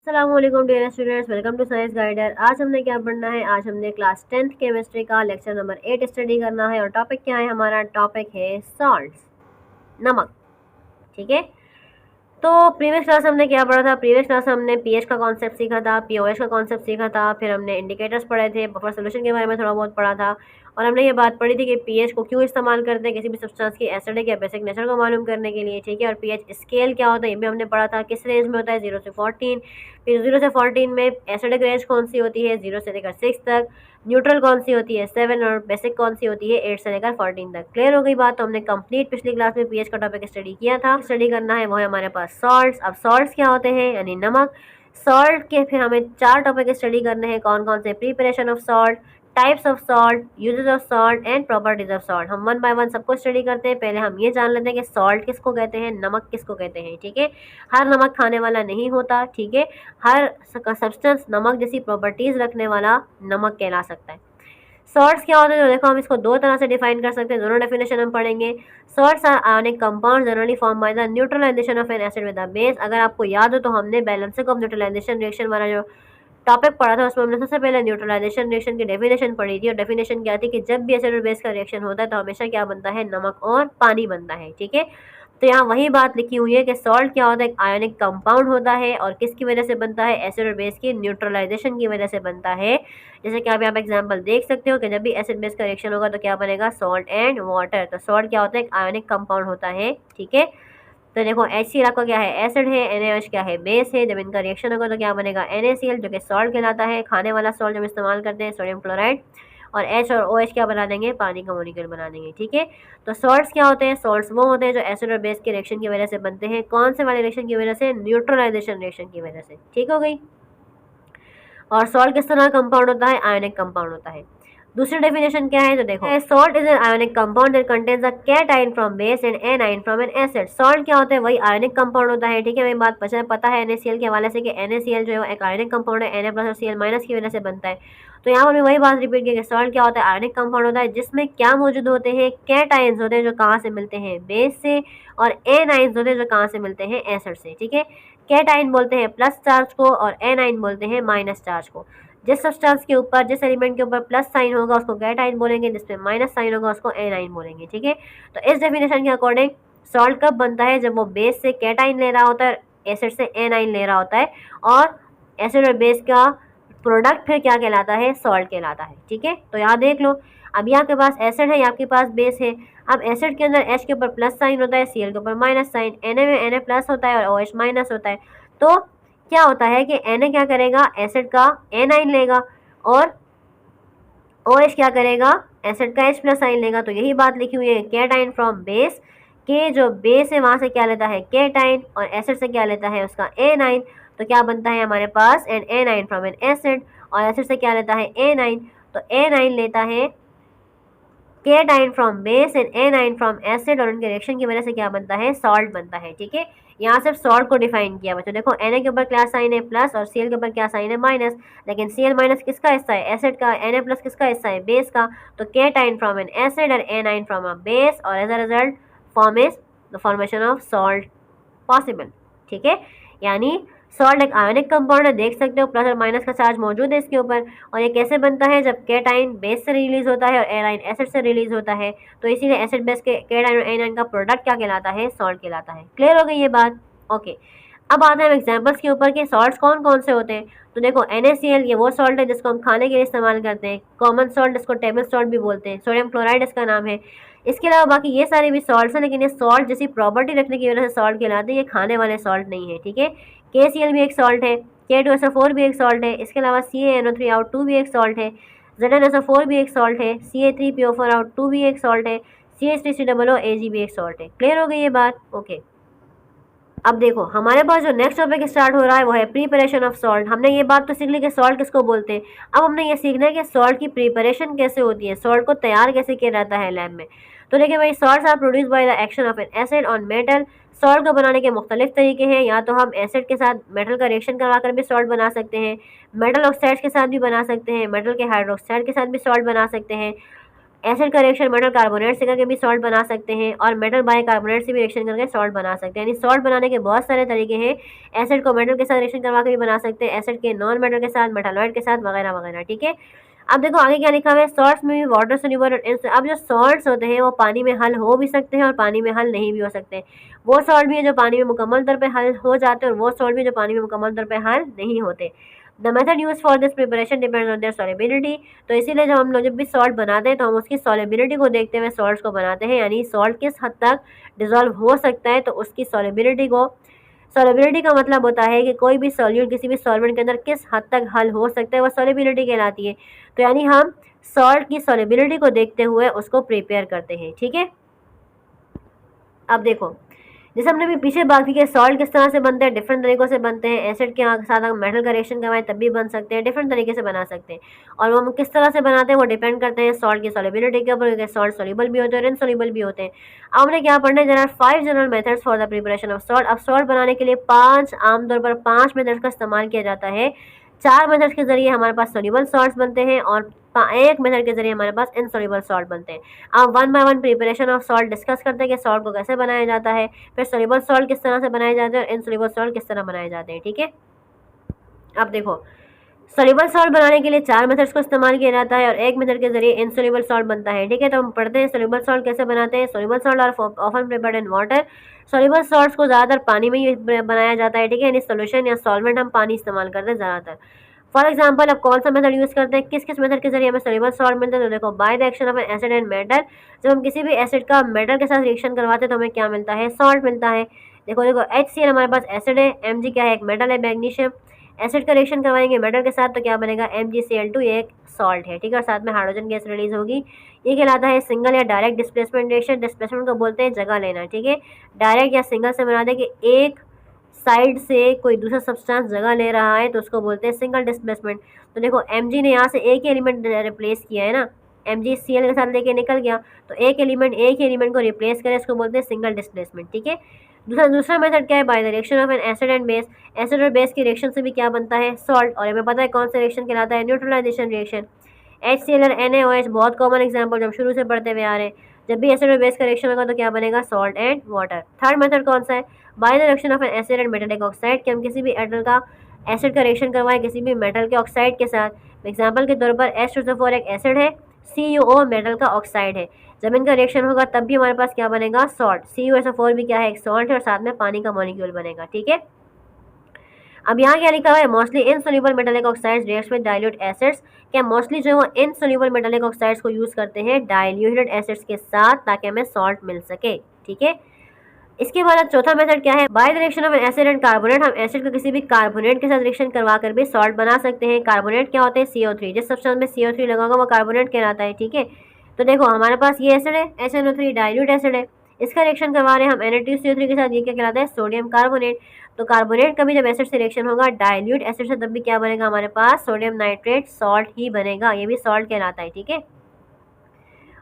अस्सलामुअलैकुम dear students, welcome to science guider. आज हमने क्या पढ़ना है? आज हमने क्लास 10th केमिस्ट्री का लेक्चर नंबर 8 स्टडी करना है और टॉपिक क्या है? हमारा टॉपिक है सॉल्ट्स, नमक। ठीक है, तो प्रीवियस क्लास हमने क्या पढ़ा था? प्रीवियस क्लास हमने पीएच का कॉन्सेप्ट सीखा था, पीओएच का कॉन्सेप्ट सीखा था, फिर हमने इंडिकेटर्स पढ़े थे, बफर सोल्यूशन के बारे में थोड़ा बहुत पढ़ा था और हमने ये बात पढ़ी थी कि पीएच को क्यों इस्तेमाल करते हैं किसी भी सब्सटेंस की एसिडिक या बेसिक नेचर को मालूम करने के लिए। ठीक है, और पीएच स्केल क्या होता है ये भी हमने पढ़ा था, किस रेंज में होता है 0 से 14। फिर 0 से 14 में एसिडिक रेंज कौन सी होती है? 0 से लेकर 6 तक। न्यूट्रल कौन सी होती है? 7। और बेसिक कौन सी होती है? 8 से लेकर 14 तक। क्लियर हो गई बात? तो हमने कंप्लीट पिछली क्लास में पीएच का टॉपिक स्टडी किया था। स्टडी करना है वो है हमारे पास सॉल्ट्स। अब सॉल्ट्स क्या होते हैं? यानी नमक। सॉल्ट के फिर हमें 4 टॉपिक स्टडी करने हैं। कौन कौन से? Preparation of salt, types of salt, uses of salt and properties of salt. हम वन बाय वन सबको स्टडी करते हैं। पहले हम ये जान लेते हैं कि सॉल्ट किसको कहते हैं, नमक किसको कहते हैं। ठीक है, हर नमक खाने वाला नहीं होता। ठीक है, हर सब्सटेंस नमक जैसी प्रॉपर्टीज रखने वाला नमक कहला सकता है। सॉल्ट्स क्या होते हैं? तो देखो, हम इसको दो तरह से डिफाइन कर सकते हैं, दोनों डेफिनेशन हम पढ़ेंगे। Salts are ionic compound generally form by the neutralization of an acid with a base. अगर आपको याद हो तो हमने बैलेंसिंग ऑफ न्यूट्रलाइजेशन रिएक्शन वाला जो टॉपिक पढ़ा था उसमें हमने सबसे पहले न्यूट्रलाइजेशन रिएक्शन की डेफिनेशन पढ़ी थी और डेफिनेशन क्या थी कि जब भी एसिड और बेस का रिएक्शन होता है तो हमेशा क्या बनता है? नमक और पानी बनता है। ठीक है, तो यहाँ वही बात लिखी हुई है कि सॉल्ट क्या होता है? एक आयोनिक कंपाउंड होता है और किसकी वजह से बनता है? एसिड और बेस की न्यूट्रलाइजेशन की वजह से बनता है। जैसे कि आप यहाँ पे एग्जांपल देख सकते हो कि जब भी एसिड बेस का रिएक्शन होगा तो क्या बनेगा? Salt and water. तो सॉल्ट क्या होता है? एक आयोनिक कंपाउंड होता है। ठीक है, तो देखो HCl आपका क्या है? एसिड है। NaOH क्या है? बेस है। जब इनका रिएक्शन होगा तो क्या बनेगा? NaCl जो कि सॉल्ट कहलाता है, खाने वाला सॉल्ट जब इस्तेमाल करते हैं, सोडियम क्लोराइड। और H और OH क्या बना देंगे? पानी का मॉलिक्यूल बना देंगे। ठीक है, तो सॉल्ट्स क्या होते हैं? सॉल्ट्स वो होते हैं जो एसिड और बेस के रिएक्शन की वजह से बनते हैं। कौन से वाले रिएक्शन की वजह से? न्यूट्रलाइजेशन रिएक्शन की वजह से। ठीक हो गई? और सॉल्ट किस तरह कंपाउंड होता है? आयोनिक कंपाउंड होता है। दूसरी डेफिनेशन क्या है? तो देखो, salt is an ionic compound that contains a cation from base and anion from an acid. Salt क्या होता है? वही आयोनिक कंपाउंड होता है। ठीक है, हमें बात पता है NaCl के हवाले से कि NaCl जो है एक आयोनिक कंपाउंड है, Na+ और Cl- की वजह से बनता है। तो यहाँ पर वही बात रिपीट की कि सॉल्ट क्या होता है? आयोनिक कंपाउंड होता है जिसमें क्या मौजूद होते हैं? कैटायंस होते हैं जो कहाँ से मिलते हैं? बेस से। और एनाइंस होते हैं जो कहाँ से मिलते हैं? एसिड से। ठीक है, कैटायन बोलते हैं प्लस चार्ज को और एनाइन बोलते हैं माइनस चार्ज को। जिस सब्सटेंस के ऊपर, जिस एलिमेंट के ऊपर प्लस साइन होगा उसको कैटाइन बोलेंगे, जिसमें माइनस साइन होगा उसको एनाइन बोलेंगे। ठीक है, तो इस डेफिनेशन के अकॉर्डिंग सॉल्ट कब बनता है? जब वो बेस से कैटाइन ले रहा होता है, एसिड से एनाइन ले रहा होता है, और एसिड और बेस का प्रोडक्ट फिर क्या कहलाता है? सॉल्ट कहलाता है। ठीक है, तो यहाँ देख लो, अभी आपके पास एसिड है, आपके पास बेस है। अब एसिड के अंदर H के ऊपर प्लस साइन होता है, Cl के ऊपर माइनस साइन, Na में Na प्लस होता है और OH माइनस होता है। तो क्या होता है कि Na क्या करेगा? एसिड का एनाइन लेगा और OH क्या करेगा? एसिड का H+ आइन लेगा। तो यही बात लिखी हुई है, कैटाइन फ्रॉम बेस। के जो बेस है वहाँ से क्या लेता है? कैटाइन, और एसिड से क्या लेता है? उसका एनाइन। तो क्या बनता है हमारे पास? An anion from an acid, और एसिड से क्या लेता है? एनाइन। तो एनाइन लेता है cation from base and anion from acid, और उनके रिएक्शन की वजह से क्या बनता है? सॉल्ट बनता है। ठीक है, यहाँ सिर्फ सॉल्ट को डिफाइन किया बच्चों। देखो, Na के ऊपर क्या साइन है? प्लस, और Cl के ऊपर क्या साइन है? माइनस। लेकिन Cl- किसका हिस्सा है? एसिड का। Na+ किसका हिस्सा है? बेस का। तो कैटाइन फ्रॉम एन एसिड और एनाइन फ्रॉम अ बेस, और as a result the formation of salt possible. ठीक है, यानी सॉल्ट एक आयोनिक कंपाउंड है, देख सकते हो प्लस और माइनस का चार्ज मौजूद है इसके ऊपर। और ये कैसे बनता है? जब कैटाइन बेस से रिलीज होता है और एनाइन एसिड से रिलीज होता है। तो इसीलिए एसिड बेस के कैटाइन और एनाइन का प्रोडक्ट क्या कहलाता है? सॉल्ट कहलाता है। क्लियर हो गई ये बात? ओके, अब आते हैं हम एग्जाम्पल्स के ऊपर कि सॉल्ट्स कौन कौन से होते हैं। तो देखो, NaCl ये वो सॉल्ट है जिसको हम खाने के लिए इस्तेमाल करते हैं, कॉमन सॉल्ट जिसको टेबल सॉल्ट भी बोलते हैं, सोडियम क्लोराइड इसका नाम है। इसके अलावा बाकी ये सारे भी सॉल्ट्स हैं, लेकिन ये सॉल्ट जैसी प्रॉपर्टी रखने की वजह से सॉल्ट कहलाते हैं, ये खाने वाले सॉल्ट नहीं है। ठीक है, KCl भी एक सॉल्ट है, K2SO4 भी एक सॉल्ट है, इसके अलावा CaNO3out2 भी एक सॉल्ट है, ZnSO4 भी एक सॉल्ट है, Ca3PO4out2 भी एक सॉल्ट है, CH3COOAg भी एक सॉल्ट है। क्लियर हो गई ये बात? ओके, अब देखो, हमारे पास जो नेक्स्ट टॉपिक स्टार्ट हो रहा है वो है प्रिपरेशन ऑफ सॉल्ट। हमने ये बात तो सीख ली कि सॉल्ट किसको बोलते हैं। अब हमने ये सीखना है कि सॉल्ट की प्रिपरेशन कैसे होती है, सॉल्ट को तैयार कैसे किया जाता है लैब में। तो देखिए भाई, salts are produce by the action of an acid on metal. Salt को बनाने के मुख्तलिफ तरीके हैं, या तो हम एसिड के साथ मेटल का रिएक्शन करवा कर भी सॉल्ट बना सकते हैं, मेटल ऑक्साइड्स के साथ भी बना सकते हैं, मेटल के हाइड्रोक्साइड के साथ भी सॉल्ट बना सकते हैं, एसिड का रिएक्शन मेटल कार्बोनेट से करके भी सॉल्ट बना सकते हैं और मेटल बाइकार्बोनेट से भी रिएक्शन करके सॉल्ट बना सकते हैं। यानी सॉल्ट बनाने के बहुत सारे तरीके हैं। एसिड को मेटल के साथ रिएक्शन करवा के भी बना सकते हैं, एसिड के नॉन मेटल के साथ, मेटालॉइड के साथ, वगैरह वगैरह। ठीक है, अब देखो आगे क्या लिखा हुआ है, सॉल्ट्स में भी वाटर सोल्यूबल। अब जो सॉल्ट्स होते हैं वो पानी में हल हो भी सकते हैं और पानी में हल नहीं भी हो सकते। वो सॉल्ट भी है जो पानी में मुकम्मल तौर पे हल हो जाते हैं और वो सॉल्ट भी जो पानी में मुकम्मल तौर पे हल नहीं होते। The method use for this preparation depends on their solubility. तो इसीलिए जब हम लोग जब भी सॉल्ट बनाते हैं तो हम उसकी सॉल्युबिलिटी को देखते हुए सॉल्ट्स को बनाते हैं। यानी सॉल्ट किस हद तक डिजोल्व हो सकता है तो उसकी सॉल्युबिलिटी को, सॉल्युबिलिटी का मतलब होता है कि कोई भी सॉल्यूट किसी भी सॉल्वेंट के अंदर किस हद तक हल हो सकता है, वह सॉल्युबिलिटी कहलाती है। तो यानी हम सॉल्ट की सॉल्युबिलिटी को देखते हुए उसको प्रिपेयर करते हैं। ठीक है, अब देखो जैसे हमने भी पीछे बात की कि सॉल्ट किस तरह से बनते हैं, डिफरेंट तरीकों से बनते हैं। एसिड के साथ अगर मेटल का रिएक्शन करवाएं तब भी बन सकते हैं, डिफरेंट तरीके से बना सकते हैं। और वो हम किस तरह से बनाते हैं वो डिपेंड करते हैं सॉल्ट की सॉल्युबिलिटी के ऊपर, क्योंकि सॉल्ट सोल्यूबल भी होते हैं और इनसोल्यूबल भी होते हैं। अब हमने क्या पढ़ना है, there are 5 general methods for the preparation of salt. अब सॉल्ट बनाने के लिए आमतौर पर 5 मेथड्स का इस्तेमाल किया जाता है। 4 मेथड्स के जरिए हमारे पास सोल्यूबल सॉल्ट्स बनते हैं और एक मेथड के जरिए हमारे पास इनसोल्यूबल सॉल्ट बनते हैं। अब one by one preparation of salt discuss करते हैं कि सॉल्ट को कैसे बनाया जाता है, फिर सोल्यूबल सॉल्ट किस तरह से बनाए जाते हैं और इनसोल्यूबल सॉल्ट किस तरह बनाए जाते हैं। ठीक है, अब देखो सोल्यूबल सॉल्ट बनाने के लिए 4 मेथड्स को इस्तेमाल किया जाता है और एक मेथड के जरिए इनसोल्यूबल सॉल्ट बनता है। ठीक है, तो हम पढ़ते हैं सोल्यूबल सॉल्ट कैसे बनाते हैं। Soluble salt are often prepared in water. Soluble salts को ज़्यादातर पानी में ही बनाया जाता है। ठीक है, यानी सोल्यूशन या सॉल्वेंट हम पानी इस्तेमाल करते हैं ज़्यादातर। फॉर एग्जाम्पल अब कौन सा मेथड यूज़ करते हैं, किस किस मेथड के जरिए हमें सोल्यूबल सॉल्ट मिलते हैं। तो देखो bye the action of an acid and metal, जब हम किसी भी एसिड का मेटल के साथ रिएक्शन करवाते हैं तो हमें क्या मिलता है, सॉल्ट मिलता है। देखो देखो HCl हमारे पास एसिड है, Mg क्या है, एक मेटल है मैग्नीशियम। एसिड का रिएक्शन करवाएंगे मेटल के साथ तो क्या बनेगा, MgCl2, ये एक सॉल्ट है। ठीक है, और साथ में हाइड्रोजन गैस रिलीज होगी। ये कहलाता है सिंगल या डायरेक्ट डिस्प्लेसमेंट रिएक्शन। डिस्प्लेसमेंट को बोलते हैं जगह लेना। ठीक है, डायरेक्ट या सिंगल से बना दे कि एक साइड से कोई दूसरा सब्सटेंस जगह ले रहा है तो उसको बोलते हैं सिंगल डिस्प्लेसमेंट। तो देखो Mg ने यहाँ से एक ही एलिमेंट रिप्लेस किया है ना, MgCl के साथ लेके निकल गया तो एक ही एलिमेंट को रिप्लेस करे, इसको बोलते हैं सिंगल डिस्प्लेसमेंट। ठीक है, दूसरा मेथड क्या है, by the reaction of an acid and base. Acid और बेस की रिएक्शन से भी क्या बनता है, सॉल्ट। और हमें पता है कौन सा रिएक्शन कहलाता है, न्यूट्रलाइजेशन रिएक्शन। HCl और NaOH बहुत कॉमन एग्जाम्पल जो हम शुरू से पढ़ते हुए आ रहे हैं। जब भी एसिड और बेस का रिएक्शन होगा तो क्या बनेगा, salt and water. Third method कौन सा है, by the reaction of an acid and metallic oxide, कि हम किसी भी एसिड का रिएक्शन करवाएं किसी भी मेटल के ऑक्साइड के साथ। एग्जाम्पल के तौर पर H2SO4 एक एसिड है, CuO मेटल का ऑक्साइड है। जब इनका रिएक्शन होगा तब भी हमारे पास क्या बनेगा, सॉल्ट। CuSO4 भी क्या है, एक सॉल्ट है और साथ में पानी का मॉलिक्यूल बनेगा। ठीक है, अब यहाँ क्या लिखा हुआ है, mostly insoluble metallic oxides react with dilute acids. क्या मोस्टली जो है इनसोल्यूबल मेटालिक ऑक्साइड्स को यूज़ करते हैं डाइल्यूटेड एसिड्स के साथ ताकि हमें सॉल्ट मिल सके। ठीक है, इसके बाद चौथा मेथड क्या है, by the reaction of an acid and carbonate. हम एसिड को किसी भी कार्बोनेट के साथ रिएक्शन करवा कर भी सॉल्ट बना सकते हैं। कार्बोनेट क्या होते हैं, CO3। जिस सब्सटेंस में CO3 लगा होगा वो कार्बोनेट कहलाता है। ठीक है, तो देखो हमारे पास ये एसिड है HNO3 डाइल्यूट एसिड है, इसका रिएक्शन करवा रहे हैं हम Na2CO3 के साथ, ये क्या कहलाता है, सोडियम कार्बोनेट। तो कार्बोनेट का भी जब एसिड से रिएक्शन होगा डाइल्यूट एसिड से तब भी क्या बनेगा हमारे पास, सोडियम नाइट्रेट सॉल्ट ही बनेगा, ये भी सॉल्ट कहलाता है। ठीक है,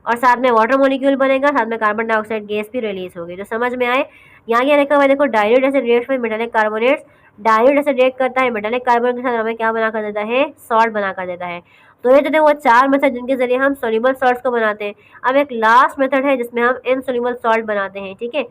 और साथ में वाटर मॉलिक्यूल बनेगा, साथ में कार्बन डाइऑक्साइड गैस भी रिलीज होगी। तो समझ में आए, यहाँ क्या लिखा हुआ है, देखो dilute acid react with metallic carbonates. Dilute acid react करता है मेटालिक कार्बोनेट के साथ, हमें क्या बना कर देता है, सॉल्ट बना कर देता है। तो ये तो देखो 4 मेथड जिनके जरिए हम सोल्यूबल सॉल्ट्स को बनाते हैं। अब एक लास्ट मेथड है जिसमें हम इनसोल्यूबल सॉल्ट बनाते हैं। ठीक है,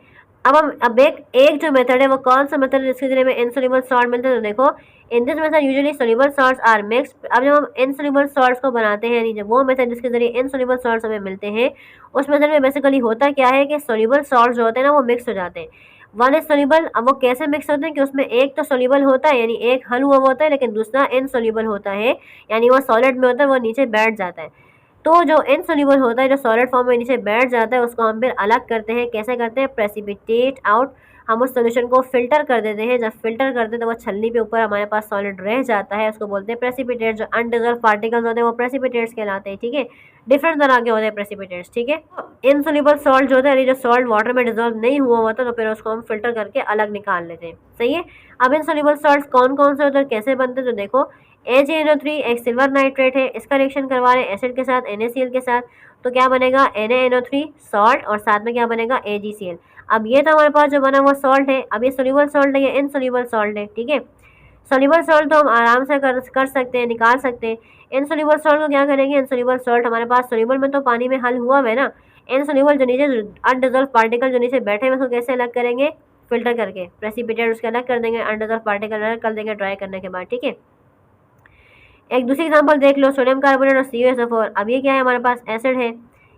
अब एक जो मेथड है वो कौन सा मेथड है जिसके जरिए हमें इनसोल्यूबल सॉल्ट मिलते हैं। तो देखो in this method usually soluble salts are mixed. अब जब हम इनसोल्यूबल सॉल्ट्स को बनाते हैं, यानी जब वो मेथड जिसके जरिए इनसोल्यूबल सॉल्ट्स हमें मिलते हैं, उस मेथड में बेसिकली होता क्या है कि सोल्यूबल सॉल्ट्स जो होते हैं ना वो मिक्स हो जाते हैं। One is soluble. अब वो कैसे मिक्स होते हैं कि उसमें एक तो सोल्यूबल होता है यानी एक हल हुआ होता है, लेकिन दूसरा इनसोल्यूबल होता है यानी वो सॉलिड में होता है, वो नीचे बैठ जाता है। तो जो इनसोल्यूबल होता है, जो सॉलिड फॉर्म में नीचे बैठ जाता है, उसको हम फिर अलग करते हैं। कैसे करते हैं, प्रेसिपिटेट आउट। हम उस सोल्यूशन को फिल्टर कर देते हैं। जब फिल्टर करते हैं तो वो छलनी पे ऊपर हमारे पास सॉलिड रह जाता है, उसको बोलते हैं प्रेसिपिटेट। जो अनडिजॉल्व पार्टिकल्स होते हैं वो प्रेसिपिटेट्स कहलाते हैं। ठीक है, डिफरेंट तरह के होते हैं प्रेसिपिटेट्स। ठीक है, इनसोल्यूबल सॉल्ट जो होता है, जो सॉल्ट वाटर में डिजॉल्व नहीं हुआ होता तो फिर उसको हम फिल्टर करके अलग निकाल लेते हैं। सही है, अब इनसोल्यूबल सॉल्ट्स कौन कौन से होते हैं, कैसे बनते हैं, तो देखो AgNO3 एक सिल्वर नाइट्रेट है, इसका रिएक्शन करवा रहे हैं एसिड के साथ NaCl के साथ, तो क्या बनेगा NaNO3 सॉल्ट और साथ में क्या बनेगा AgCl। अब ये तो हमारे पास जो बना वो सॉल्ट है। अब ये सोल्यूबल सॉल्ट है या इनसोल्यूबल सॉल्ट है। ठीक है, सोल्यूबल सॉल्ट तो हम आराम से कर सकते हैं, निकाल सकते हैं। इनसोल्यूबल सॉल्ट को क्या करेंगे, इनसोल्यूबल सॉल्ट हमारे पास सोल्यूबल में तो पानी में हल हुआ है ना, इनसोल्यूबल जो नीचे अनडिजॉल्व पार्टिकल जो नीचे बैठे हैं उसको कैसे अलग करेंगे, फिल्टर करके, प्रेसिपिटेट उसके अलग कर देंगे, अनडिजॉल्व पार्टिकल अलग कर देंगे ड्राई करने के बाद, ठीक है। एक दूसरी एग्जांपल देख लो, सोडियम कार्बोनेट और CuSO4। अब ये क्या है, हमारे पास एसिड है,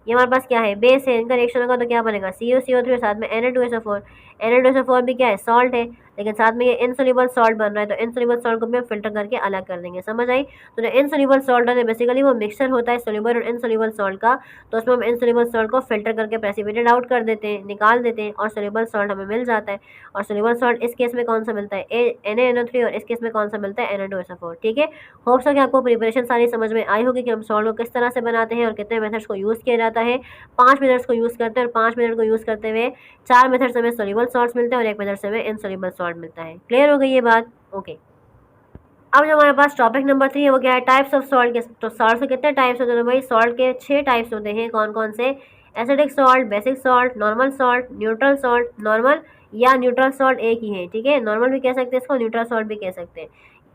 ये हमारे पास क्या है, बेस है, इनका रिएक्शन होगा तो क्या बनेगा, CuCO3 और साथ में Na2SO4। Na2SO4 भी क्या है, सॉल्ट है, लेकिन साथ में ये इनसोल्यूबल सॉल्ट बन रहा है, तो इनसोल्यूबल सॉल्ट को भी हम फिल्टर करके अलग कर देंगे, समझ आई। तो जो इनसोल्यूबल सॉल्ट है बेसिकली वो मिक्सचर होता है सोल्यूबल और इनसोल्यूबल सॉल्ट का, तो उसमें हम इनसोल्यूबल सॉल्ट को फिल्टर करके प्रेसिपिटेट आउट कर देते हैं, निकाल देते हैं, और सोल्यूबल सॉल्ट हमें मिल जाता है। और सोल्यूबल सॉल्ट इस केस में कौन सा मिलता है, NaNO3, और इस केस में कौन सा मिलता है, Na2SO4, ठीक है। होप सो कि आपको प्रिपरेशन सारी समझ में आई होगी कि हम सॉल्ट को किस तरह से बनाते हैं और कितने मेथड्स को यूज़ किया जाता है। 5 मेथड्स को यूज़ करते हैं, और 5 मेथड को यूज़ करते हुए 4 मेथड से हमें सोल्यूबल सॉल्ट्स मिलते हैं और 1 मेथड से हमें इनसोल्यूबल सॉल्ट मिलता है। क्लियर हो गई ये बात, ओके। अब जो हमारे पास टॉपिक नंबर 3 है वो क्या है, टाइप्स ऑफ सॉल्ट के। तो सॉल्ट के कितने टाइप्स होते हैं, तो भाई सॉल्ट के 6 टाइप्स होते हैं, कौन कौन से, acidic salt, basic salt, normal salt, neutral salt, normal या न्यूट्रल सॉल्ट एक ही है, ठीक है, नॉर्मल भी कह सकते हैं इसको, न्यूट्रल सॉल्ट भी कह सकते हैं,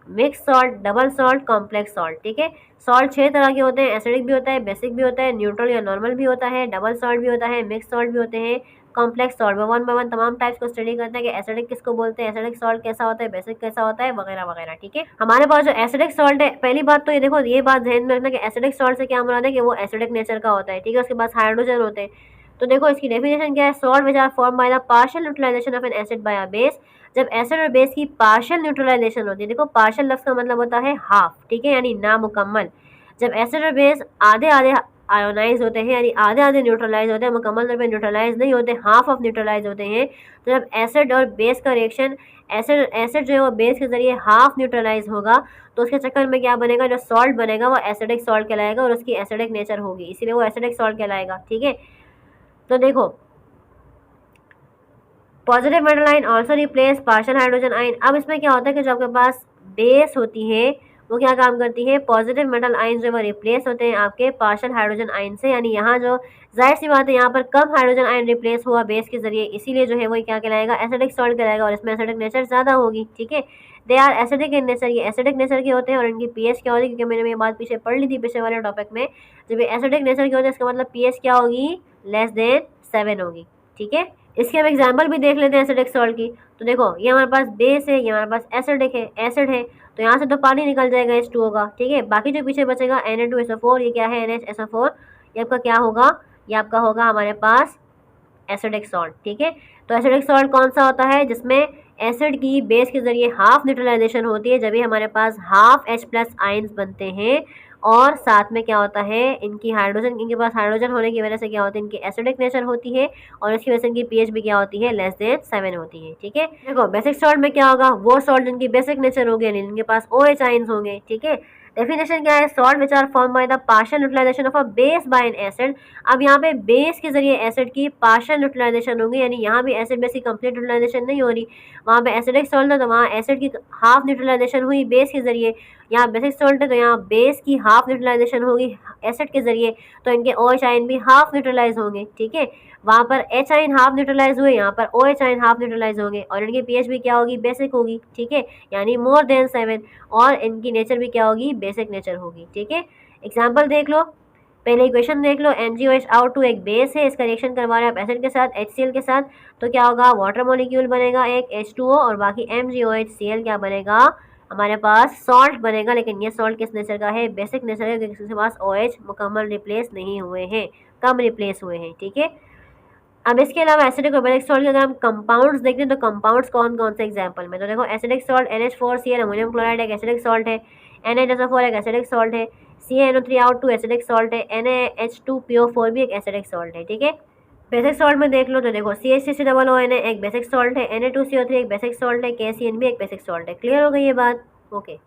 mix salt, double salt, complex salt, ठीक है। सॉल्ट 6 तरह के होते हैं, एसिडिक भी होता है, बेसिक भी होता है, न्यूट्रल या नॉर्मल भी होता है, डबल सॉल्ट भी होता है, मिक्स सॉल्ट भी होते हैं, कॉम्प्लेक्स सॉल्ट। में 1 बाय 1 तमाम टाइप्स को स्टडी करते हैं कि एसिडिक किसको बोलते हैं, एसिडिक सॉल्ट कैसा होता है, बेसिक कैसा होता है, वगैरह वगैरह, ठीक है। हमारे पास जो एसिडिक सॉल्ट है, पहली बात तो ये देखो, ये बात ध्यान में रखना कि एसिडिक सॉल्ट से क्या मुराद है कि वो एसिडिक नेचर का होता है, ठीक है, उसके पास हाइड्रोजन होते हैं। तो देखो इसकी डेफिनेशन क्या है, salt which are form by the partial neutralization of an acid by a base. जब एसिड और बेस की पार्शियल न्यूट्रलाइजेशन होती है, देखो पार्शियल लफ्ज का मतलब होता है हाफ, ठीक है, यानी नामुकम्मल। जब एसिड और बेस आधे आधे आयोनाइज होते हैं, यानी आधे आधे न्यूट्रलाइज होते हैं, मुकम्मल तौर पर न्यूट्रलाइज नहीं होते, हाफ ऑफ न्यूट्रलाइज होते हैं। तो जब एसिड और बेस का रिएक्शन, एसिड जो है वो बेस के जरिए हाफ न्यूट्रलाइज होगा, तो उसके चक्कर में क्या बनेगा, जो सॉल्ट बनेगा वो एसिडिक सॉल्ट कहलाएगा और उसकी एसिडिक नेचर होगी, इसीलिए वो एसिडिक सॉल्ट कहलाएगा, ठीक है। तो देखो positive metal ion also replace partial hydrogen ion. अब इसमें क्या होता है कि जो आपके पास बेस होती है वो क्या काम करती है, पॉजिटिव मेटल आयन जो है वो रिप्लेस होते हैं आपके पार्शियल हाइड्रोजन आयन से, यानी यहाँ जो जाहिर सी बात है यहाँ पर कम हाइड्रोजन आयन रिप्लेस हुआ बेस के जरिए, इसीलिए जो है वो क्या कहलाएगा, एसिडिक सॉल्ट कहलाएगा, और इसमें एसिडिक नेचर ज़्यादा होगी, ठीक है। They are acidic in nature, ये एसिडिक नेचर के होते हैं, और इनकी पीएच क्या होगी, क्योंकि मैंने ये बात पीछे पढ़ ली थी पिछले वाले टॉपिक में, जब ये एसिडिक नेचर के होते हैं इसका मतलब पीएच क्या होगी, लेस देन 7 होगी, ठीक है। इसके हम एग्जाम्पल भी देख लेते हैं एसिडिक सॉल्ट की। तो देखो ये हमारे पास बेस है, ये हमारे पास एसिड है, तो यहाँ से तो पानी निकल जाएगा H2O का, ठीक है। बाकी जो पीछे बचेगा Na2SO4, ये क्या है, NHSO4, ये आपका क्या होगा, ये आपका होगा हमारे पास एसिडिक सॉल्ट, ठीक है। तो एसिडिक सॉल्ट कौन सा होता है, जिसमें एसिड की बेस के जरिए हाफ न्यूट्रलाइजेशन होती है, जब भी हमारे पास हाफ H+ आयंस बनते हैं, और साथ में क्या होता है, इनकी हाइड्रोजन, इनके पास हाइड्रोजन होने की वजह से क्या होती है, इनकी एसिडिक नेचर होती है, और इसकी वजह से इनकी पीएच भी क्या होती है, लेस देन 7 होती है, ठीक है। देखो बेसिक सॉल्ट में क्या होगा, वो सॉल्ट जिनकी बेसिक नेचर होगी, यानी इनके पास OH आयंस होंगे, ठीक है। डेफिनेशन क्या है, salt which are form by the partial neutralization of a base by an acid. अब यहाँ पे बेस के जरिए एसिड की पार्शियल न्यूट्रलाइजेशन होगी, यानी यहाँ भी एसिड बेस की कंप्लीट न्यूट्रलाइजेशन नहीं हो रही, वहाँ पे एसिडिक सॉल्ट है तो वहाँ एसिड की हाफ न्यूट्रलाइजेशन हुई बेस के जरिए, यहाँ बेसिक सॉल्ट है तो यहाँ बेस की हाफ न्यूट्रलाइजेशन होगी एसिड के जरिए, तो इनके OH आयन भी हाफ न्यूट्रलाइज होंगे, ठीक है। वहाँ पर H आयन हाफ न्यूट्रलाइज हुए, यहाँ पर OH आयन हाफ न्यूट्रलाइज होंगे, और इनकी पीएच भी क्या होगी, बेसिक होगी, ठीक है, यानी मोर देन 7, और इनकी नेचर भी क्या होगी, बेसिक नेचर होगी, ठीक है। एग्जाम्पल देख लो, पहले इक्वेशन देख लो, MgOH एक बेस है, इसका रिएक्शन करवा रहे हैं आप एसिड के साथ, HCl के साथ, तो क्या होगा, वाटर मॉलिक्यूल बनेगा एक H2O, और बाकी MgOHCl क्या बनेगा, हमारे पास सॉल्ट बनेगा, लेकिन ये सॉल्ट किस नेचर का है, बेसिक नेचर है, क्योंकि इसके पास OH मुकम्मल रिप्लेस नहीं हुए हैं, कम रिप्लेस हुए हैं, ठीक है। अब इसके अलावा एसिडिक और बेसिक सॉल्ट के अगर हम कंपाउंड्स देखते हैं तो कंपाउंड्स कौन कौन से एग्जांपल में, तो देखो acidic salt NH4Cl ammonium chloride एक एसिडिक सॉल्ट है, NHSO4 एक एसिडिक सॉल्ट है, CaNO3 एसिडिक सॉल्ट है, NaH2PO4 भी एक एसिडिक सॉल्ट है, ठीक है। बेसिक सॉल्ट में देख लो तो देखो CH3COON एक बेसिक सॉल्ट है, Na2CO3 एक बेसिक सॉल्ट है, KCN भी एक बेसिक सॉल्ट है। क्लियर हो गई ये बात, ओके।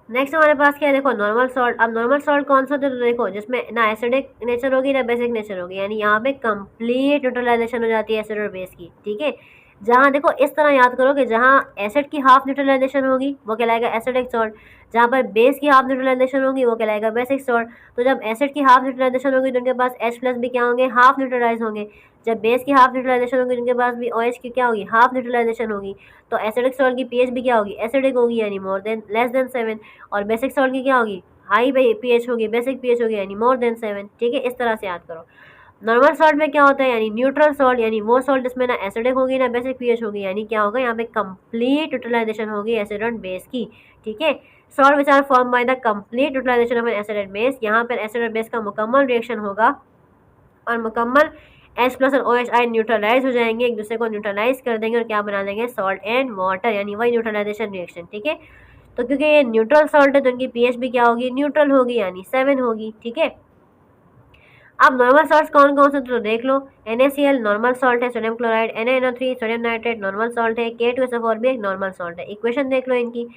नेक्स्ट हमारे पास क्या है, देखो नॉर्मल सॉल्ट। अब नॉर्मल सॉल्ट कौन सा होता है, तो देखो जिसमें ना एसिडिक नेचर होगी ना बेसिक नेचर होगी, यानी यहाँ पे कंप्लीट न्यूट्रलाइजेशन हो जाती है एसिड और बेस की, ठीक है। जहाँ देखो इस तरह याद करो कि जहाँ एसिड की हाफ न्यूट्रलाइजेशन होगी वो कहलाएगा एसिडिक सॉल्ट, जहाँ पर बेस की हाफ न्यूट्रलाइजेशन होगी वो कहलाएगा बेसिक सॉल्ट। तो जब एसिड की हाफ न्यूट्रलाइजेशन होगी तो उनके पास H प्लस भी क्या होंगे, हाफ न्यूट्रलाइज होंगे। जब बेस की हाफ न्यूट्रलाइजेशन होगी तो उनके पास भी OH की क्या होगी, हाफ न्यूट्रलाइजेशन होगी। तो एसिडिक सॉल्ट की pH भी क्या होगी, एसिडिक होगी यानी मोर देन लेस देन 7। और बेसिक सॉल्ट की क्या होगी, हाई pH होगी, बेसिक pH होगी यानी मोर देन 7। ठीक है, इस तरह से याद करो। नॉर्मल सॉल्ट में क्या होता है, यानी न्यूट्रल सॉल्ट, यानी वो सॉल्ट जिसमें ना एसिडिक होगी ना बेसिक पीएच होगी, यानी क्या होगा यहाँ पे कंप्लीट यूटिलाइजेशन होगी एसिड एंड बेस की। ठीक है, salt which are form by the complete utilization of an acid and base, यहाँ पर एसिड और बेस का मुकम्मल रिएक्शन होगा और मुकम्मल H प्लस और OH आयन न्यूट्रलाइज हो जाएंगे, एक दूसरे को न्यूट्रलाइज कर देंगे और क्या बना देंगे, सॉल्ट एंड वाटर, यानी वही न्यूट्रलाइजेशन रिएक्शन। ठीक है, तो क्योंकि ये न्यूट्रल सॉल्ट है तो इनकी पीएच भी क्या होगी, न्यूट्रल होगी यानी 7 होगी। ठीक है, अब नॉर्मल सॉल्ट कौन कौन से तो देख लो, NaCl नॉर्मल सॉल्ट है, sodium chloride, NaNO3 sodium nitrate normal salt है, K2SO4 भी एक नॉर्मल सॉल्ट है। इक्वेशन देख लो इनकी,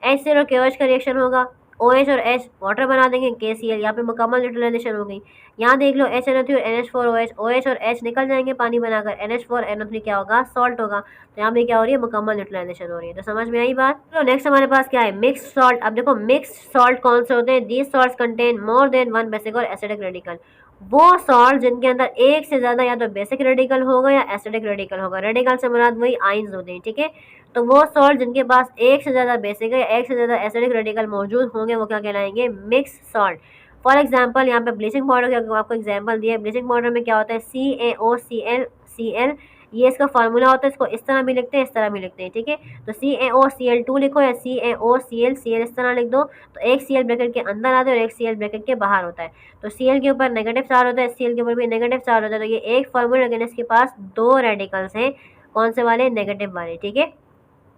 HCl और KOH का रिएक्शन होगा, OH और H वाटर बना देंगे, KCl, यहाँ पे मुकम्मल न्यूट्रलाइजेशन हो गई। यहाँ देख लो HNO3 और NH4OH, OH और H निकल जाएंगे पानी बनाकर, NH4NO3 क्या होगा, सॉल्ट होगा। तो यहाँ पे क्या हो रही है, मुकम्मल न्यूट्रलाइजेशन हो रही है। तो समझ में आई बात। तो नेक्स्ट हमारे पास क्या है, मिक्स सॉल्ट। अब देखो मिक्स सॉल्ट कौन से होते हैं, these salts contain more than one basic और एसिडिक रेडिकल। वो सॉल्ट जिनके अंदर एक से ज़्यादा या तो बेसिक रेडिकल होगा या एसिडिक रेडिकल होगा, रेडिकल से मुराद वही आइंस होते हैं। ठीक है, तो वो सॉल्ट जिनके पास एक से ज़्यादा बेसिक है या एक से ज़्यादा एसिडिक रेडिकल मौजूद होंगे वो क्या कहलाएंगे, मिक्स सॉल्ट। फॉर एग्जांपल यहाँ पे ब्लीचिंग पाउडर का आपको एग्जांपल दिया है, ब्लीचिंग पाउडर में क्या होता है, CaOCl, ये इसका फार्मूला होता है, इसको इस तरह भी लिखते हैं, इस तरह भी लिखते हैं। ठीक है, तो CaOCl2 लिखो या CaOCl इस तरह लिख दो, तो एक Cl ब्रैकेट के अंदर आता है और एक Cl ब्रैकेट के बाहर होता है। तो Cl के ऊपर नेगेटिव चार्ज होता है, Cl के ऊपर भी नेगेटिव चार्ज होता है। तो ये एक फार्मूला, लेकिन इसके पास दो रेडिकल्स हैं, कौन से वाले, नेगेटिव वाले। ठीक है,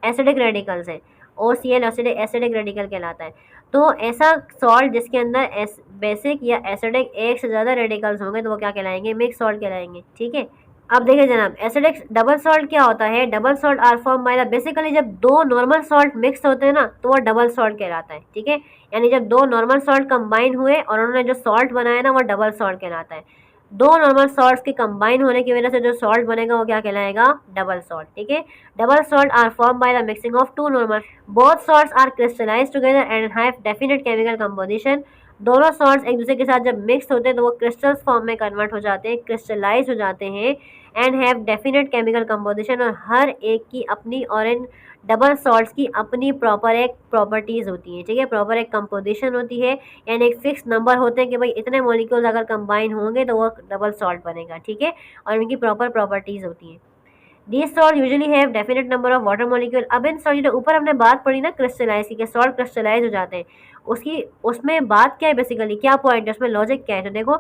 एसिडिक रेडिकल्स है, OCl एसिडिक रेडिकल कहलाता है। तो ऐसा सॉल्ट जिसके अंदर बेसिक या एसिडिक एक से ज़्यादा रेडिकल्स होंगे तो वो क्या कहलाएंगे, मिक्स सॉल्ट कहलाएंगे। ठीक है, अब देखिए जनाब, एसिडिक डबल सॉल्ट क्या होता है, double salt are form by the, basically जब दो नॉर्मल सॉल्ट मिक्स होते हैं ना तो वो डबल सॉल्ट कहलाता है। ठीक है, यानी जब दो नॉर्मल सॉल्ट कंबाइन हुए और उन्होंने जो सॉल्ट बनाया ना वो डबल सॉल्ट कहलाता है। दो नॉर्मल सॉल्ट्स के कंबाइन होने की वजह से जो सॉल्ट बनेगा वो क्या कहलाएगा, डबल सॉल्ट। ठीक है, double salt are form by the mixing of two normal, both salts are crystallized together and have definite chemical composition. दोनों सॉल्ट्स एक दूसरे के साथ जब मिक्स होते हैं तो वो क्रिस्टल्स फॉर्म में कन्वर्ट हो जाते हैं, क्रिस्टलाइज हो जाते हैं, and have definite chemical composition, और हर एक की अपनी और इन डबल सॉल्ट्स की अपनी प्रॉपर एक प्रॉपर्टीज़ होती हैं। ठीक है, प्रॉपर एक कंपोजिशन होती है, यानी एक फिक्स नंबर होते हैं कि भाई इतने मॉलिक्यूल्स अगर कंबाइन होंगे तो वो डबल सॉल्ट बनेगा। ठीक है, और उनकी प्रॉपर प्रॉपर्टीज़ होती हैं। These salt usually have definite number of water molecule। अब इन सॉल्ट जो ऊपर हमने बात पढ़ी ना क्रिस्टलाइज की, कि सॉल्ट क्रिस्टलाइज हो जाते हैं, उसकी उसमें बात क्या है, बेसिकली क्या पॉइंट है उसमें, लॉजिक क्या है। तो देखो,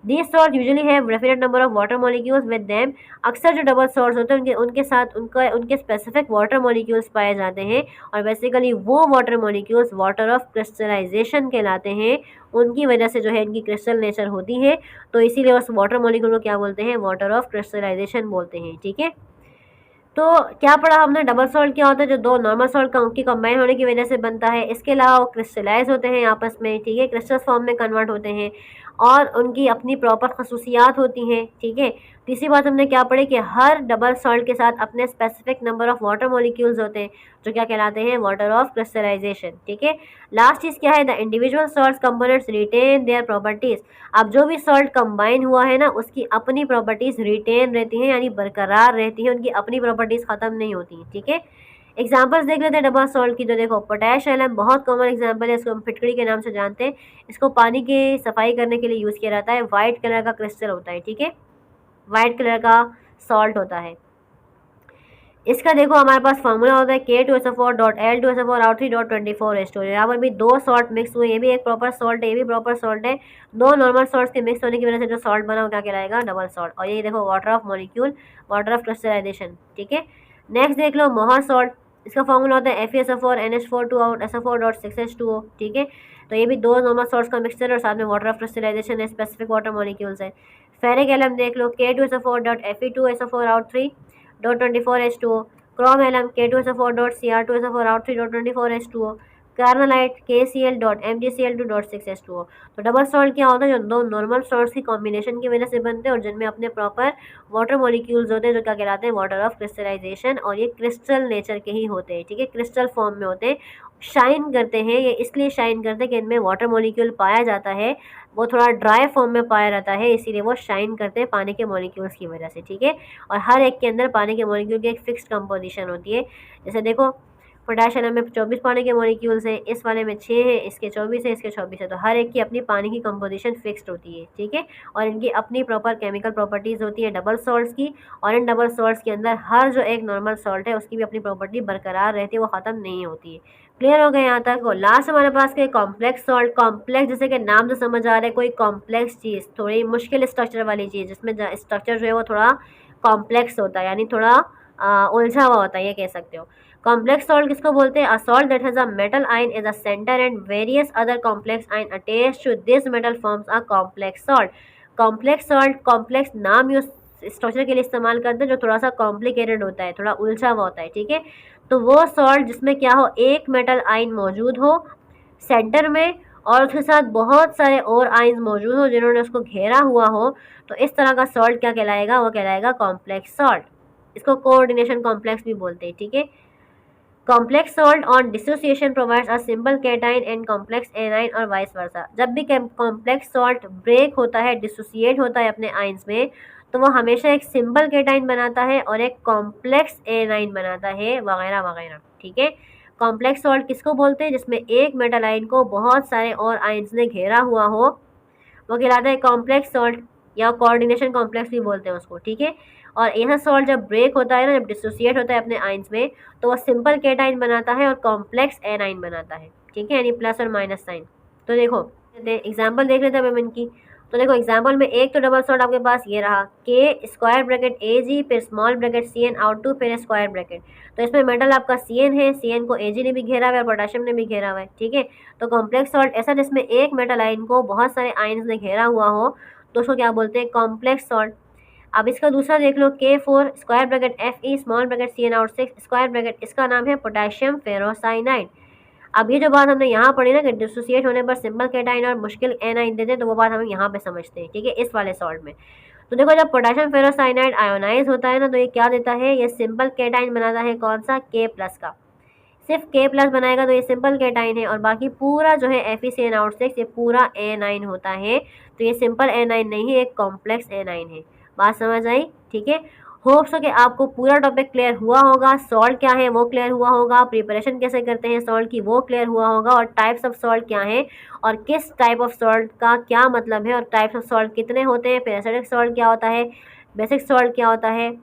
these salt usually have definite number of water molecules with them। अक्सर जो डबल सॉल्ट होते हैं उनके साथ उनके स्पेसिफिक वाटर मॉलिक्यूल्स पाए जाते हैं, और बेसिकली वो water molecules water of crystallization कहलाते हैं। उनकी वजह से जो है इनकी क्रिस्टल नेचर होती है, तो इसीलिए उस वाटर मॉलिक्यूल को क्या बोलते हैं, वाटर ऑफ क्रिस्टलाइजेशन बोलते हैं। ठीक है, तो क्या पढ़ा हमने, डबल सॉल्ट क्या होता है, जो दो नॉर्मल सॉल्ट उनकी कंबाइन होने की वजह से बनता है। इसके अलावा वो क्रिस्टलाइज होते हैं आपस में। ठीक है, क्रिस्टल फॉर्म में कन्वर्ट होते हैं और उनकी अपनी प्रॉपर खसूसियात होती हैं। ठीक है, तीसरी बात हमने क्या पढ़ी कि हर डबल सॉल्ट के साथ अपने specific number of water molecules होते हैं, जो क्या कहलाते हैं, वाटर ऑफ क्रिस्टलाइजेशन। ठीक है, लास्ट चीज़ क्या है, the individual salt components retain their properties. अब जो भी सॉल्ट कंबाइन हुआ है ना उसकी अपनी प्रॉपर्टीज़ रिटेन रहती हैं, यानी बरकरार रहती हैं, उनकी अपनी प्रॉपर्टीज़ ख़त्म नहीं होती। ठीक है, एग्जाम्पल्स देख लेते हैं डबल सॉल्ट की। तो देखो, पोटैश एलम बहुत कॉमन एग्जाम्पल है, इसको हम फिटकड़ी के नाम से जानते हैं। इसको पानी की सफाई करने के लिए यूज़ किया जाता है। वाइट कलर का क्रिस्टल होता है। ठीक है, वाइट कलर का सॉल्ट होता है। इसका देखो हमारे पास फार्मूला होता है K2SO4.L2SO4R3.24H2। यहाँ पर भी दो सॉल्ट मिक्स हुए, ये भी एक प्रॉपर सॉल्ट है, ये भी प्रॉपर सॉल्ट है। दो नॉर्मल सॉल्ट्स के मिक्स होने की वजह से जो सॉल्ट बना वो क्या कहलाएगा, डबल सॉल्ट। और ये देखो water of molecule, water of crystallization. ठीक है, नेक्स्ट देख लो मोहर सॉल्ट। इसका फार्मूला होता है FeSO4 NH4 SO4.6H2O। ठीक है, तो ये भी दो नॉर्मल सॉल्ट्स का मिक्सचर और साथ में वाटर ऑफ क्रिस्टलाइजेशन है, स्पेसिफिक वाटर मॉलिक्यूल्स है। फेरिक एलम देख लो, K2SO4.Fe2SO4R3.24H2O। Chrome alum K2SO4.Cr2SO4R3.24H2O। Carnallite KCl.MgCl2.6H2O। तो डबल सॉल्ट क्या होता है, जो दो नॉर्मल सॉल्ट्स की कॉम्बिनेशन की वजह से बनते हैं और जिनमें अपने प्रॉपर वाटर मॉलिक्यूल्स होते हैं, जो क्या कहलाते हैं, वाटर ऑफ क्रिस्टलाइजेशन, और ये क्रिस्टल नेचर के ही होते हैं, ठीक है, क्रिस्टल फॉर्म में होते हैं। शाइन करते हैं, ये इसलिए शाइन करते हैं कि इनमें वाटर मॉलिक्यूल पाया जाता है, वो थोड़ा ड्राई फॉर्म में पाया जाता है, इसीलिए वो शाइन करते हैं पानी के मॉलिक्यूल्स की वजह से, ठीक है। और हर एक के अंदर पानी के मॉलिक्यूल की एक फिक्स्ड कंपोजिशन होती है। जैसे देखो, पोटेशियम में 24 पानी के मॉलिक्यूल्स हैं, इस वाले में 6 है, इसके 24 है, इसके 24 है, तो हर एक की अपनी पानी की कंपोजिशन फिक्स्ड होती है, ठीक है। और इनकी अपनी प्रॉपर केमिकल प्रॉपर्टीज़ होती है डबल सॉल्ट्स की, और इन डबल सॉल्ट्स के अंदर हर जो एक नॉर्मल सॉल्ट है उसकी भी अपनी प्रॉपर्टी बरकरार रहती है, वो ख़त्म नहीं होती है। क्लियर हो गया यहाँ तक। लास्ट हमारे पास के कॉम्प्लेक्स सॉल्ट। कॉम्प्लेक्स जैसे कि नाम से समझ आ रहा है, कोई कॉम्प्लेक्स चीज़, थोड़ी मुश्किल स्ट्रक्चर वाली चीज़, जिसमें स्ट्रक्चर जो है वो थोड़ा कॉम्प्लेक्स होता है, यानी थोड़ा उलझा हुआ होता है, ये कह सकते हो। कॉम्प्लेक्स सॉल्ट किसको बोलते हैं? A salt that has a metal ion as a centre and various other complex ion attached to this metal forms a complex salt. Complex salt, complex नाम यूज स्ट्रक्चर के लिए इस्तेमाल करते हैं जो थोड़ा सा कॉम्प्लिकेटेड होता है, थोड़ा उलझा हुआ होता है, ठीक है। तो वो सॉल्ट जिसमें क्या हो, एक मेटल आयन मौजूद हो सेंटर में, और उसके साथ बहुत सारे और आयन्स मौजूद हो जिन्होंने उसको घेरा हुआ हो, तो इस तरह का सॉल्ट क्या कहलाएगा? वो कहलाएगा कॉम्प्लेक्स सॉल्ट। इसको कोऑर्डिनेशन कॉम्प्लेक्स भी बोलते हैं, ठीक है। Complex salt on dissociation provides a simple cation and complex A9 और वाइस वर्सा। जब भी कॉम्प्लेक्स सॉल्ट ब्रेक होता है, डिसोसिएट होता है अपने आयन्स में, तो वो हमेशा एक सिंपल कैटाइन बनाता है और एक कॉम्प्लेक्स एनाइन बनाता है, वगैरह वगैरह, ठीक है। कॉम्प्लेक्स सॉल्ट किसको बोलते हैं? जिसमें एक मेटल आयन को बहुत सारे और आयन्स ने घेरा हुआ हो, वो कहलाता है कॉम्प्लेक्स सॉल्ट, या कोऑर्डिनेशन कॉम्प्लेक्स भी बोलते हैं उसको, ठीक है। और यह सॉल्ट जब ब्रेक होता है ना, जब डिसोसिएट होता है अपने आयन्स में, तो वह सिंपल कैटाइन बनाता है और कॉम्प्लेक्स एनाइन बनाता है, ठीक है, यानी प्लस और माइनस साइन। तो देखो एग्जाम्पल देख लेते हैं अब इनकी। तो देखो एग्जाम्पल में एक तो डबल सॉल्ट आपके पास ये रहा, के स्क्वायर ब्रैकेट AG फिर small bracket CN out two फिर स्क्वायर ब्रैकेट। तो इसमें मेटल आपका CN है, CN को AG ने भी घेरा हुआ है और पोटेशियम ने भी घेरा हुआ है, ठीक है। तो कॉम्प्लेक्स सॉल्ट ऐसा जिसमें एक मेटल आयन को बहुत सारे आयन्स ने घेरा हुआ हो, तो उसको क्या बोलते हैं? Complex salt. अब इसका दूसरा देख लो, K4 square bracket FE small bracket CN out 6 square bracket, इसका नाम है पोटेशियम फेरोसाइनाइड। अब ये जो बात हमने यहाँ पढ़ी ना कि डिसोसिएट होने पर सिंपल कैटाइन और मुश्किल एनाइन देते हैं, तो वो बात हम यहाँ पे समझते हैं, ठीक है, इस वाले सॉल्ट में। तो देखो जब पोटेशियम फेरोसाइनाइड आयोनाइज होता है ना, तो ये क्या देता है? ये सिंपल कैटाइन बनाता है, कौन सा? K प्लस का। सिर्फ K प्लस बनाएगा तो ये सिंपल कैटाइन है, और बाकी पूरा जो है FeCN आउट 6 ये पूरा एनाइन होता है। तो ये सिंपल एनाइन नहीं है, एक कॉम्प्लेक्स एनाइन है। बात समझ आई? ठीक है। होप्स हो कि आपको पूरा टॉपिक क्लियर हुआ होगा, सॉल्ट क्या है वो क्लियर हुआ होगा, प्रिपरेशन कैसे करते हैं सॉल्ट की वो क्लियर हुआ होगा, और टाइप्स ऑफ सॉल्ट क्या है और किस टाइप ऑफ सॉल्ट का क्या मतलब है, और टाइप्स ऑफ सॉल्ट कितने होते हैं, फिर एसिडिक सॉल्ट क्या होता है, बेसिक सॉल्ट क्या होता है,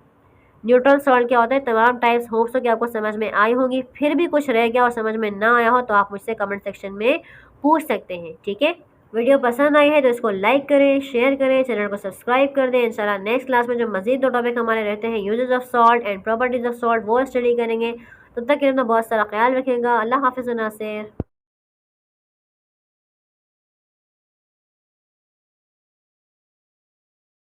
न्यूट्रल सॉल्ट क्या होता है, तमाम टाइप्स होप्स हो कि आपको समझ में आई होगी। फिर भी कुछ रह गया और समझ में ना आया हो तो आप मुझसे कमेंट सेक्शन में पूछ सकते हैं, ठीक है। वीडियो पसंद आई है तो इसको लाइक करें, शेयर करें, चैनल को सब्सक्राइब कर दें। इंशाल्लाह नेक्स्ट क्लास में जो मजीद 2 टॉपिक हमारे रहते हैं, uses of salt and properties of salt, वो स्टडी करेंगे। तब तक के लिए अपना बहुत सारा ख्याल रखेगा। अल्लाह हाफिज़ नासिर।